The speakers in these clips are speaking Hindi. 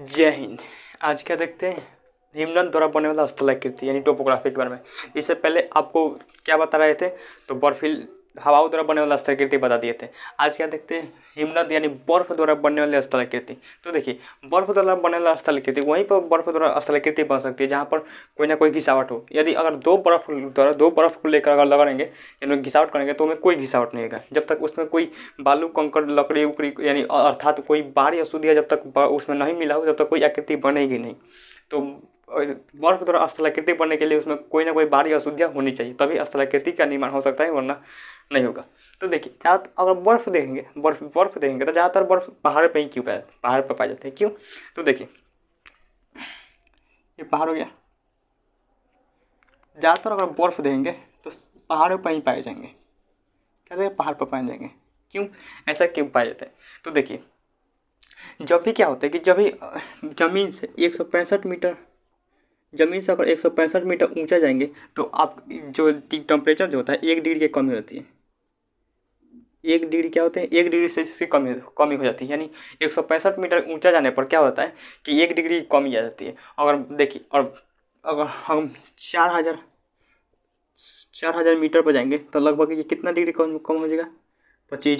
जय हिंद। आज क्या देखते हैं, हिमनद द्वारा बनने वाला स्थलाकृति यानी टोपोग्राफी के बारे में। इससे पहले आपको क्या बता रहे थे, तो बर्फीली हवाओं द्वारा बनने वाला स्थलाकृति बता दिए थे। आज क्या देखते हैं, हिमनद यानी बर्फ द्वारा बनने वाली स्थलाकृति। तो देखिए, बर्फ द्वारा बनने वाला स्थलाकृति वहीं पर बर्फ द्वारा स्थलाकृति बन सकती है जहाँ पर कोई ना कोई घिसावट हो। यदि अगर दो बर्फ को लेकर अगर लगाएंगे यानी घिसावट करेंगे तो उसमें कोई घिसावट नहीं होगा जब तक उसमें कोई बालू कंकड़ लकड़ी उकड़ी यानी अर्थात कोई बाहरी अशुद्धि जब तक उसमें नहीं मिला हो, जब तक कोई आकृति बनेगी नहीं। तो बर्फ द्वारा स्थलाकृति बनने के लिए उसमें कोई ना कोई बाहरी अशुद्धियाँ होनी चाहिए, तभी स्थलाकृति का निर्माण हो सकता है, वरना नहीं होगा। तो देखिए, अगर बर्फ देखेंगे तो ज़्यादातर बर्फ पहाड़ पे ही क्यों पहाड़ पर पाए जाते हैं, क्यों? तो देखिए, ये पहाड़ हो गया। ज़्यादातर अगर बर्फ देखेंगे तो पहाड़ों पर ही पाए जाएंगे। कहते हैं पहाड़ पर पाए जाएंगे, क्यों? ऐसा क्यों पाए जाते हैं? तो देखिए, जब भी क्या होता है कि जब भी ज़मीन से 165 मीटर अगर 165 मीटर ऊंचा जाएंगे तो आप जो टेम्परेचर जो होता है 1 डिग्री की कमी होती है। 1 डिग्री क्या होते हैं, 1 डिग्री सेल्सियस की कमी हो जाती है। यानी 165 मीटर ऊंचा जाने पर क्या होता है कि 1 डिग्री की कमी आ जाती है। अगर देखिए, और अगर हम 4000 मीटर पर जाएंगे तो लगभग ये कितना डिग्री कम हो जाएगा? 25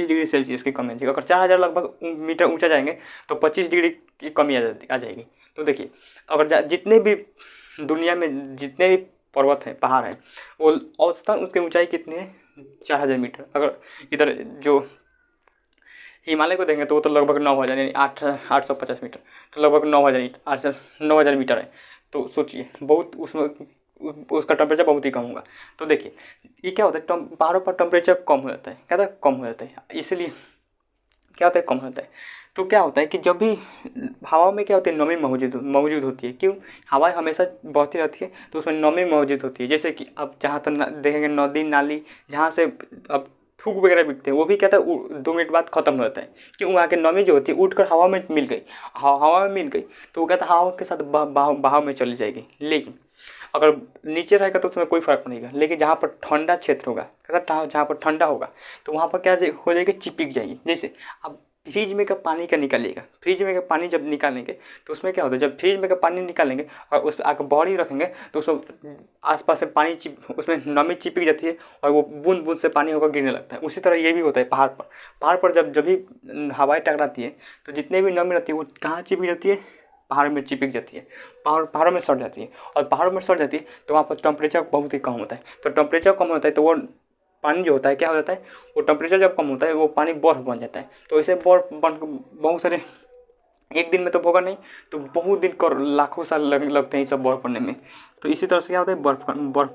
डिग्री सेल्सियस की कमी आ जाएगी। अगर 4000 लगभग मीटर ऊंचा जाएंगे तो 25 डिग्री की कमी आ जाएगी। तो देखिए, अगर जितने भी दुनिया में जितने भी पर्वत हैं, पहाड़ हैं, वो औसतन उसकी ऊंचाई कितनी है? 4000 मीटर। अगर इधर जो हिमालय को देखेंगे तो वो तो लगभग 9000 यानी 850 मीटर, तो लगभग 9000 मीटर है। तो सोचिए, बहुत उसमें उसका टेम्परेचर बहुत ही कम होगा। तो देखिए, ये क्या होता है, पहाड़ों पर टेम्परेचर कम हो जाता है। क्या होता है? कम हो जाता है। इसलिए क्या होता है, कम होता है। तो क्या होता है कि जब भी हवा में क्या होती है, नमी मौजूद होती है। क्यों? हवाएं हमेशा बहती रहती है तो उसमें नमी मौजूद होती है। जैसे कि अब जहाँ तक देखेंगे नदी नाली जहाँ से अब थूक वगैरह बिकते हैं, वो भी क्या था 2 मिनट बाद खत्म हो जाता है। क्यों? वहाँ की नमी जो होती है उठ कर हवा में मिल गई। हवा में मिल गई तो वो कहता है हवा के साथ बहाव में चली जाएगी। लेकिन अगर नीचे रहेगा तो उसमें कोई फर्क नहीं पड़ेगा। लेकिन जहाँ पर ठंडा क्षेत्र होगा, जहाँ पर ठंडा होगा तो वहाँ पर क्या हो जाएगी, चिपक जाएगी। जैसे अब फ्रिज में का पानी का निकालिएगा, फ्रिज में का पानी जब निकालेंगे तो उसमें क्या होता है, जब फ्रिज में का पानी निकालेंगे और उस पर आकर बॉडी रखेंगे तो उसमें आसपास से पानी उसमें नमी चिपक जाती है और वो बूंद बूंद से पानी होकर गिरने लगता है। उसी तरह ये भी होता है पहाड़ पर जब भी हवाएं टकराती है तो जितने भी नमी रहती है वो कहाँ चिपक जाती है? पहाड़ में चिपक जाती है, पहाड़ों में सड़ जाती है। और पहाड़ों में सड़ जाती है तो वहाँ पर टेम्परेचर बहुत ही कम होता है। तो टेम्परेचर कम होता है तो वो पानी जो होता है क्या हो जाता है, वो टेम्परेचर जब कम होता है वो पानी बर्फ बन जाता है। तो इसे बर्फ बन बहुत सारे, एक दिन में तो होगा नहीं, तो बहुत दिन कर लाखों साल लगते हैं ये सब बर्फ बनने में। तो इसी तरह से क्या होता है, बर्फ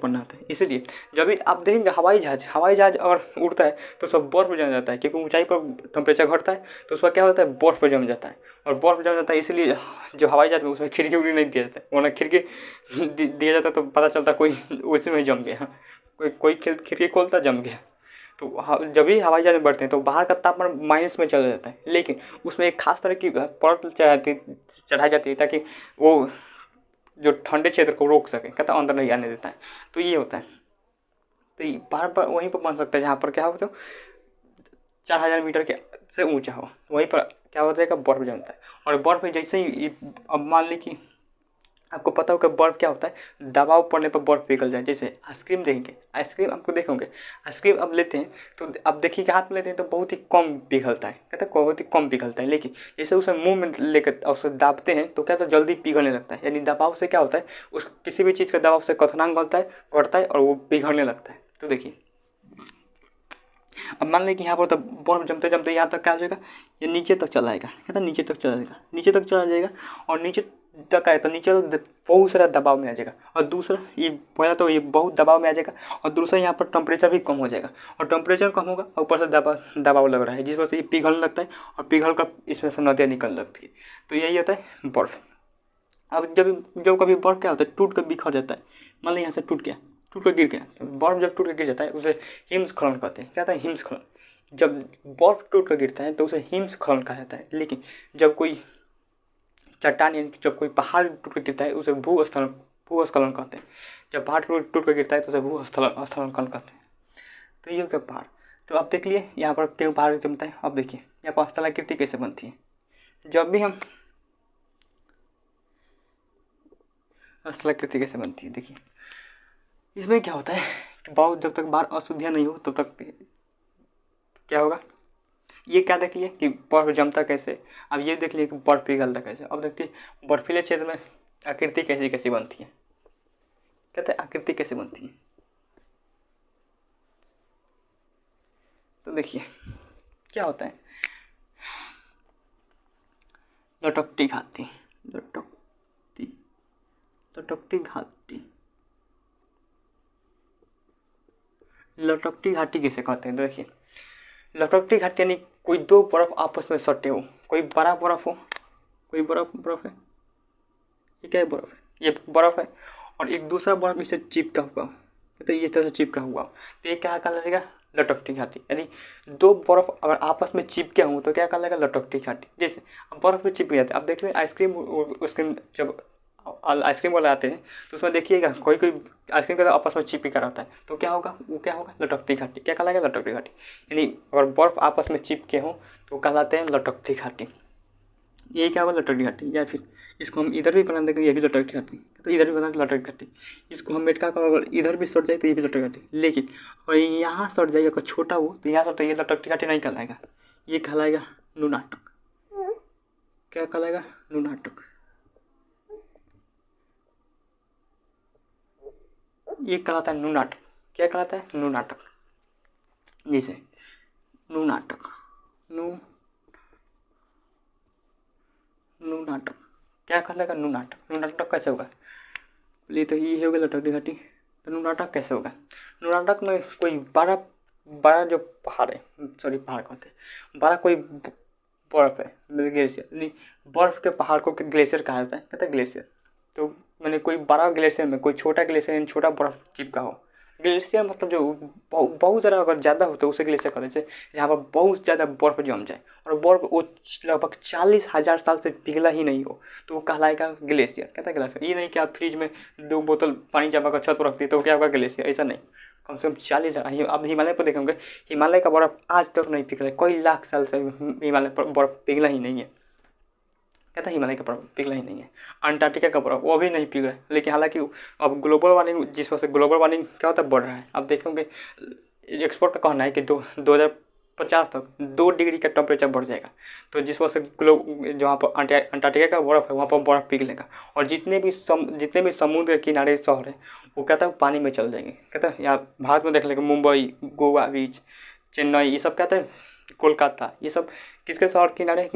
बनना होता है। इसीलिए जब भी आप देखेंगे हवाई जहाज अगर उड़ता है तो सब बर्फ जम जाता है, क्योंकि ऊंचाई पर टेम्परेचर घटता है तो उसका क्या होता है, बर्फ पर जम जाता है। और बर्फ जम जाता है इसलिए जो हवाई जहाज में उसमें खिड़की उड़की नहीं दिया जाता है, वरना खिड़की दिया जाता तो पता चलता कोई उसी में जम गया, कोई खिड़की खोलता जम गया। तो जब भी हवाई जहाज में बढ़ते हैं तो बाहर का तापमान माइनस में चला जाता है, लेकिन उसमें एक खास तरह की परत चढ़ाई जाती है ताकि वो जो ठंडे क्षेत्र को रोक सके, कहता है अंदर नहीं आने देता है। तो ये होता है। तो ये बाहर पर वहीं पर बन सकता है जहाँ पर क्या हो, तो 4000 मीटर के से ऊंचा हो, वहीं पर क्या होता है, बर्फ जमता है। और बर्फ में जैसे ही अब मान ली कि आपको पता होगा बर्फ क्या होता है, दबाव पड़ने पर बर्फ पिघल जाए। जैसे आइसक्रीम देखेंगे, आइसक्रीम आपको देखोगे, आइसक्रीम अब लेते हैं तो अब देखिए कि हाथ में लेते हैं तो बहुत ही कम पिघलता है, कहते हैं बहुत ही कम पिघलता है। लेकिन जैसे उसे मुंह में लेकर और उसे दाबते हैं तो क्या होता है, जल्दी पिघलने लगता है। यानी दबाव से क्या होता है, उस किसी भी चीज़ का दबाव से क्वथनांक घटता है और वो पिघलने लगता है। तो देखिए, अब मान लें कि यहाँ पर तो बर्फ जमते जमते यहाँ तक क्या हो जाएगा, ये नीचे तक चला जाएगा, कहता है नीचे तक चला जाएगा। और नीचे तक आए तो नीचे बहुत सारा दबाव में आ जाएगा। और दूसरा, ये पहला तो ये बहुत दबाव में आ जाएगा, और दूसरा यहाँ पर टेम्परेचर भी कम हो जाएगा। और टेम्परेचर कम होगा और ऊपर से दबाव लग रहा है, जिस वजह से ये पिघलने लगता है और पिघल कर इसमें से नदियाँ निकलने लगती है। तो यही होता है बर्फ। अब जब कभी बर्फ क्या होता है, टूट कर बिखर जाता है। मान ली यहाँ से टूट कर गिर गया, तो बर्फ जब टूट कर गिर जाता है उसे हिमस्खलन कहते हैं। क्या होता है, हिमस्खलन। जब बर्फ टूट कर गिरता है तो उसे हिमस्खलन कहा जाता है। लेकिन जब कोई चट्टान यानी जब कोई पहाड़ टूट कर गिरता है उसे भूस्खलन कहते हैं। जब पहाड़ टूट कर गिरता है तो उसे भूस्खलन कहते हैं। तो ये हो गया पहाड़। तो अब देख लिए यहाँ पर क्यों पहाड़ जमता है। अब देखिए यहाँ पर स्थलाकृति कैसे बनती है। जब भी हम स्थलाकृति कैसे बनती है, देखिए इसमें क्या होता है कि बहुत जब तक बाहर अशुद्धियाँ नहीं हो तब तक क्या होगा, ये क्या देख लिए कि बर्फ जमता कैसे, अब ये देख लिए कि बर्फ पिघलता कैसे। अब देखिए बर्फीले क्षेत्र में आकृति कैसी कैसी बनती है, कहते हैं आकृति कैसे बनती है। तो देखिए क्या होता है, लटकती घाटी, लटकती लटकती घाटी, लटकती घाटी किसे कहते हैं। देखिए लटकती घाटी यानी कोई दो बर्फ आपस में सटे हो, कोई बड़ा बर्फ हो, कोई बर्फ है, ये क्या है, बर्फ है, ये बर्फ है, और एक दूसरा बर्फ इसे चिपका हुआ, तो इस तरह से चिपका हुआ, तो ये क्या कहलाएगा, लटकती घाटी। यानी दो बर्फ अगर आपस में चिपके हों तो क्या कहलाएगा, लटकती घाटी। जैसे अब बर्फ में चिपक जाते हैं, अब देख लें आइसक्रीम जब आइसक्रीम वाले आते हैं तो उसमें देखिएगा कोई कोई आइसक्रीम का आपस में चिपका रहता है, तो क्या होगा, वो क्या होगा, लटकती घाटी। क्या कहलाएगा, लटकती घाटी। यानी अगर बर्फ आपस में चिपके हों तो कहलाते हैं लटकती घाटी। ये क्या होगा, लटकती घाटी। या फिर इसको हम इधर भी बना देंगे, ये भी लटकती घाटी, तो इधर भी बना दें लटकती घाटी। इसको हम मेटका का अगर इधर भी सट जाए तो ये भी लटकती घाटी। लेकिन और यहाँ सट जाए अगर छोटा हो तो यहाँ सट, ये लटकती घाटी नहीं कहलाएगा, ये कहलाएगा नुनाटक। क्या कहलाएगा, नुनाटक। ये कहलाता है नुनाटक। क्या कहलाता है, नुनाटक। जैसे नुनाटक, नुनाटक क्या कहलाएगा, नुनाटक। नुनाटक कैसे होगा, ये तो ये होगा लटकती घाटी, तो नुनाटक कैसे होगा। नुनाटक में कोई बड़ा बड़ा जो पहाड़ है, सॉरी पहाड़ कहते हैं, बड़ा कोई बर्फ है, ग्लेशियर, यानी बर्फ के पहाड़ को ग्लेशियर कहा जाता है, कहते हैं ग्लेशियर। तो मैंने कोई बड़ा ग्लेशियर में कोई छोटा ग्लेशियर यानी छोटा बर्फ चिपका हो। ग्लेशियर मतलब जो बहुत ज़्यादा अगर ज़्यादा हो तो उसे ग्लेशियर कहते हैं, जहाँ पर बहुत ज़्यादा बर्फ जम जाए और बर्फ वो लगभग 40,000 साल से पिघला ही नहीं हो तो वो कहलाएगा ग्लेशियर। कहता है ग्लेशियर। ये नहीं कि आप फ्रिज में 2 बोतल पानी जमा कर छत पर रख दिए तो क्या होगा, ग्लेशियर। ऐसा नहीं, कम से कम 40,000। अब हिमालय पर देखेंगे, हिमालय का बर्फ आज तक नहीं पिघला, कई लाख साल से हिमालय पर बर्फ पिघला ही नहीं है। कहता है हिमालय का बर्फ पिघला ही नहीं है। अंटार्कटिका का बर्फ वो भी नहीं पिघला है, लेकिन हालांकि अब ग्लोबल वार्मिंग, जिस वजह से ग्लोबल वार्मिंग क्या होता है, बढ़ रहा है। अब देखेंगे एक्सपर्ट का कहना है कि 2050 तक 2 डिग्री का टेम्परेचर बढ़ जाएगा, तो जिस वजह से जहाँ पर अंटार्कटिका का बर्फ है वहाँ पर बर्फ पिघलेगा, और जितने भी समुद्र के किनारे शहर है वो कहता है पानी में चल जाएंगे। कहता है यहाँ भारत में देख लेंगे, मुंबई, गोवा बीच, चेन्नई, ये सब कहते हैं, कोलकाता, ये सब किसके शहर किनारे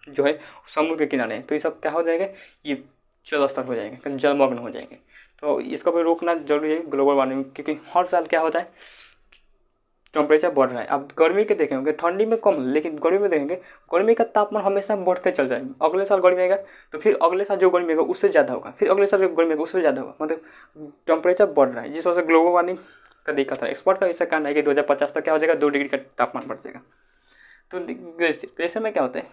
जो है समुद्र के किनारे है, तो ये सब क्या हो जाएगा, ये जल स्तर हो जाएंगे, जलमग्न हो जाएंगे। तो इसको भी रोकना जरूरी है, ग्लोबल वार्मिंग, क्योंकि हर साल क्या होता है, टेम्परेचर बढ़ रहा है। अब गर्मी के देखेंगे ठंडी में कम, लेकिन गर्मी में देखेंगे गर्मी का तापमान हमेशा बढ़ते चल जाएगा। अगले साल गर्मी आएगा तो फिर अगले साल जो गर्मी आएगा उससे ज़्यादा होगा, फिर अगले साल जो गर्मी आएगा उससे ज़्यादा होगा, मतलब टेम्परेचर बढ़ रहा है, जिस वजह से ग्लोबल वार्मिंग का दिक्कत है। एक्सपर्ट का ऐसा कहना है कि 2050 तक क्या हो जाएगा, 2 डिग्री का तापमान बढ़ जाएगा। तो ग्लेशियर में क्या होता है,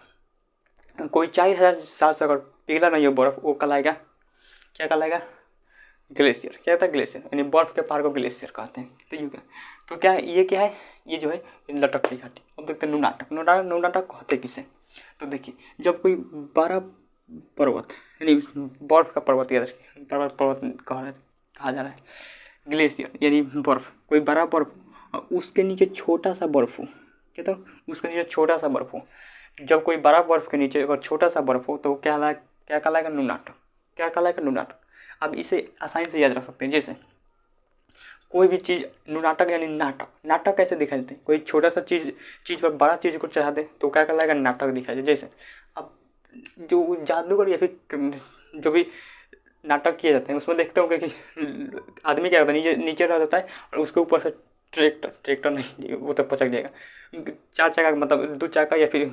कोई 40,000 साल से अगर पिघला नहीं हो बर्फ, वो कहलाएगा, क्या कहलाएगा, ग्लेशियर। क्या होता है, ग्लेशियर, यानी बर्फ के पहाड़ को ग्लेशियर कहते हैं। तो ये क्या, तो क्या ये क्या है, ये जो है लटकती घाटी। अब देखते हैं नुनाटक। नुनाटक कहते किसे, तो देखिए जब कोई बड़ा पर्वत यानी बर्फ का पर्वत, याद रखिए पर्वत कहा जा रहा है, ग्लेशियर यानी बर्फ, कोई बड़ा बर्फ और उसके नीचे छोटा सा बर्फ हो, क्या, तो उसके नीचे छोटा सा बर्फ हो। जब कोई बड़ा बर्फ के नीचे अगर छोटा सा बर्फ हो तो क्या कहलाएगा, नुनाटक। क्या कहलाएगा, नुनाटक। अब इसे आसानी से याद रख सकते हैं, जैसे कोई भी चीज़, नुनाटक यानी नाटक। नाटक कैसे दिखाई देते हैं, कोई छोटा सा चीज़ पर बड़ा चीज़ को चढ़ा दे तो क्या कहलाएगा, नाटक दिखाई दे। जैसे अब जो जादूगर या फिर जो भी नाटक किए जाते हैं उसमें देखते होंगे कि आदमी क्या करता है, नीचे रह जाता है और उसके ऊपर से ट्रैक्टर नहीं, वो तो पचक जाएगा, 4 चक्का मतलब 2 चक्का या फिर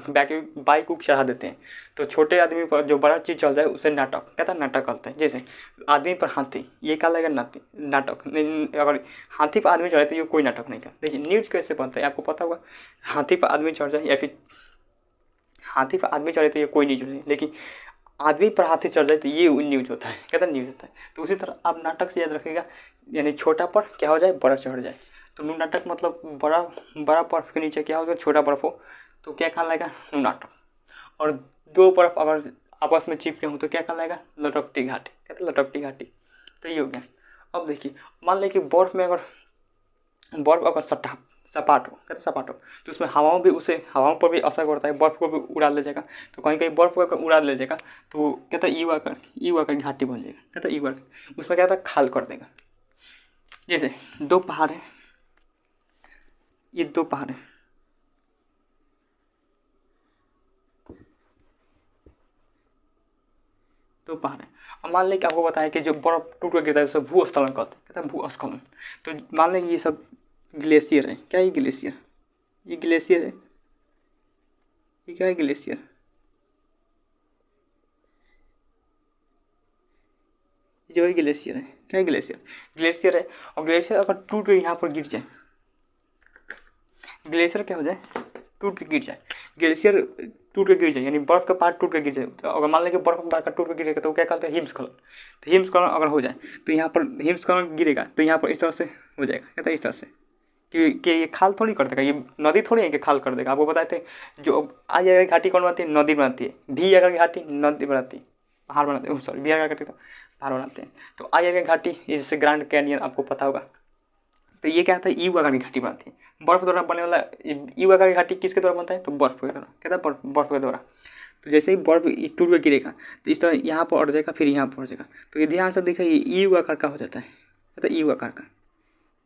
बाइक को चढ़ा देते हैं, तो छोटे आदमी पर जो बड़ा चीज़ चल जाए उसे नाटक कहता है, नाटक कहते हैं। जैसे आदमी पर हाथी, ये क्या लगेगा, नाटक। अगर हाथी पर आदमी चढ़े तो ये कोई नाटक नहीं का। देखिए न्यूज़ कैसे बनता है आपको पता होगा, हाथी पर आदमी चढ़ जाए या फिर हाथी पर आदमी चढ़े तो ये कोई न्यूज़ नहीं, लेकिन आदमी पर हाथी चढ़ जाए तो ये न्यूज़ होता है, कहता न्यूज़ होता है। तो उसी तरह आप नाटक से याद रखिएगा, यानी छोटा पर क्या हो जाए, बड़ा चढ़ जाए। तो नुनाटक मतलब बड़ा बर्फ के नीचे क्या होगा, छोटा बर्फ हो तो क्या कहलाएगा, नुनाटक। और दो बर्फ अगर आपस में चिपके हों तो क्या कहलाएगा, लटपटी घाटी, कहते हैं लटपटी घाटी। तो ये हो गया। अब देखिए मान लें कि बर्फ अगर सपाट हो, कहते हैं सपाट हो, तो उसमें हवाओं पर भी असर पड़ता है, बर्फ को भी उड़ा ले जाएगा। तो कहीं कहीं बर्फ को अगर उड़ा ले जाएगा तो कहता है ईवा आकर घाटी बन जाएगा, कहता है ईवा, उसमें क्या था, खाल कर देगा। जैसे दो पहाड़ है, ये दो पहाड़ है, दो पहाड़ है। अब मान लें कि आपको बताया कि जो बर्फ टूट कर गिरता है उसे भूस्खलन कहते हैं, कहते हैं भूस्खलन। तो मान लें कि ये सब ग्लेशियर है, क्या ये ग्लेशियर, ये ग्लेशियर है, ये क्या है ग्लेशियर, जो है ग्लेशियर है, क्या है ग्लेशियर, ग्लेशियर है। और ग्लेशियर अगर टूट के यहाँ पर गिर जाए, ग्लेशियर क्या हो जाए, टूट के गिर जाए, ग्लेशियर टूट के गिर जाए, यानी बर्फ का पार्ट टूट के गिर जाए। तो अगर मान लें कि बर्फ का पार्ट टूट के गिरेगा तो क्या कहते हैं, हिमस्खलन। तो हिमस्खलन अगर हो जाए तो यहाँ पर हिमस्खलन गिरेगा तो यहाँ पर इस तरह से हो जाएगा, कहता है इस तरह से कि ये खाल थोड़ी कर देगा, ये नदी थोड़ी है कि खाल कर देगा। आपको बताए थे जो आ जाएगा घाटी कौन बनाती है, नदी बनाती है, भी अगर घाटी नदी बनाती है, पहाड़ बनाते हैं, सॉरी भी अगर घाटी तो पहाड़ बनाते हैं। तो आ जाएगा घाटी, जैसे ग्रैंड कैनियन आपको पता होगा। तो ये क्या था, ईव आकार की घाटी बनाती है। बर्फ द्वारा बनने वाला ईव आकार की घाटी किसके द्वारा बनता है, तो बर्फ के द्वारा, कहता है बर्फ के द्वारा। तो जैसे ही बर्फ इस टूट के गिरेगा तो इस तरह यहाँ पर अड़ जाएगा, फिर यहाँ पर अड़ जाएगा। तो ये ध्यान से देखिए, ये ईव आकार का हो जाता है, कहता है ईव आकार का,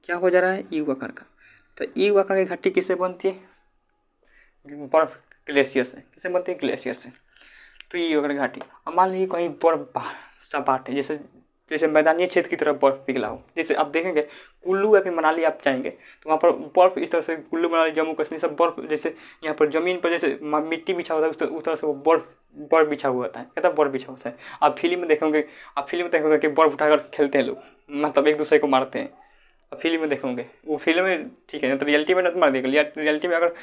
क्या हो जा रहा है, ईव आकार का। तो ईव आकार की घाटी किससे बनती है, बर्फ ग्लेशियर से, किससे बनती है, ग्लेशियर से। तो ये अगर घाटी, अब मान लीजिए कहीं बर्फ सपाट है, जैसे मैदानी क्षेत्र की तरफ बर्फ पिघला हो। जैसे आप देखेंगे कुल्लू या फिर मनाली आप जाएंगे तो वहाँ पर बर्फ इस तरह से, कुल्लू मनाली जम्मू कश्मीर सब बर्फ, जैसे यहाँ पर ज़मीन पर जैसे मिट्टी बिछा होता है उस तरह से वो बर्फ बिछा हुआ होता है, कहता है बर्फ बिछा होता है। आप फिल्म में देखोगे कि बर्फ उठाकर खेलते हैं लोग, मतलब एक दूसरे को मारते हैं। आप फिल्म में देखोगे, वो फिल्म में ठीक है, तो रियलिटी में नहीं मार देगा। रियलिटी में अगर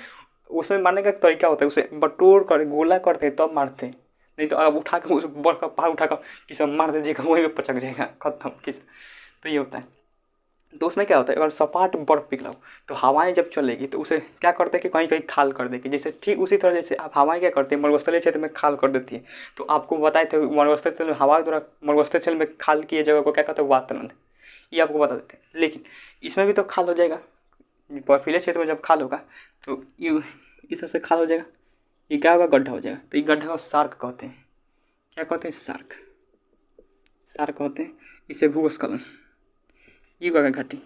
उसमें मारने का तरीका होता है, उसे बटोर कर गोला करते हैं तब मारते हैं, नहीं तो अब उठा कर उस बर्फ का पहाड़ उठा कर किसी मार दीजिएगा, वहीं पर पचक जाएगा, खत्म किस। तो ये होता है। तो उसमें क्या होता है, अगर सपाट बर्फ पिघला हो तो हवाएं जब चलेगी तो उसे क्या करते हैं कि कहीं कहीं खाल कर देगी। जैसे ठीक उसी तरह जैसे आप हवाएं क्या करते हैं, मरुस्थलीय क्षेत्र में खाल कर देती है। तो आपको बताए थे मरुस्थलीय क्षेत्र में हवा द्वारा मरुस्थलीय क्षेत्र में खाल किए जगह को क्या कहते हैं, वातरंध, ये आपको बता देते हैं। लेकिन इसमें भी तो खाल हो जाएगा, बर्फीले क्षेत्र में जब खाल होगा तो ये इस तरह से खाल हो जाएगा, ये क्या होगा, गड्ढा हो जाएगा। तो ये गड्ढा को सार्क कहते हैं, क्या कहते हैं, सार्क कहते हैं। इसे भूस्खलन, ये वाला घाटी,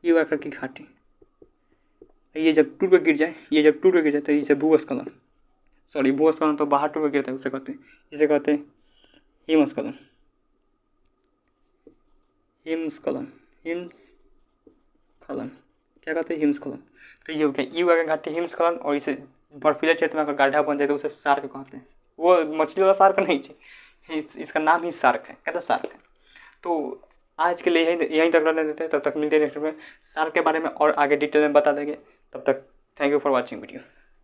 ये वाला की घाटी, ये जब टूट कर गिर जाए, तो इसे भूस्खलन, सॉरी भूस्खलन तो बाहर टूट कर गिरता है उसे कहते हैं, इसे कहते हैं हिमस्खलन, क्या कहते हैं, हिमस्खलन। तो ये हो गया ई वाला घाटी, हिमस्खलन। और इसे बर्फीले क्षेत्र में अगर गड्ढा बन जाए तो उसे सार्क कहते हैं। वो मछली वाला सार्क नहीं चाहिए, इसका नाम ही सार्क है, कहता सार्क है। तो आज के लिए यहीं तक रहने देते हैं, तब तक मिलते हैं नेक्स्ट में। सार्क के बारे में और आगे डिटेल में बता देंगे। तब तक thank you for watching video.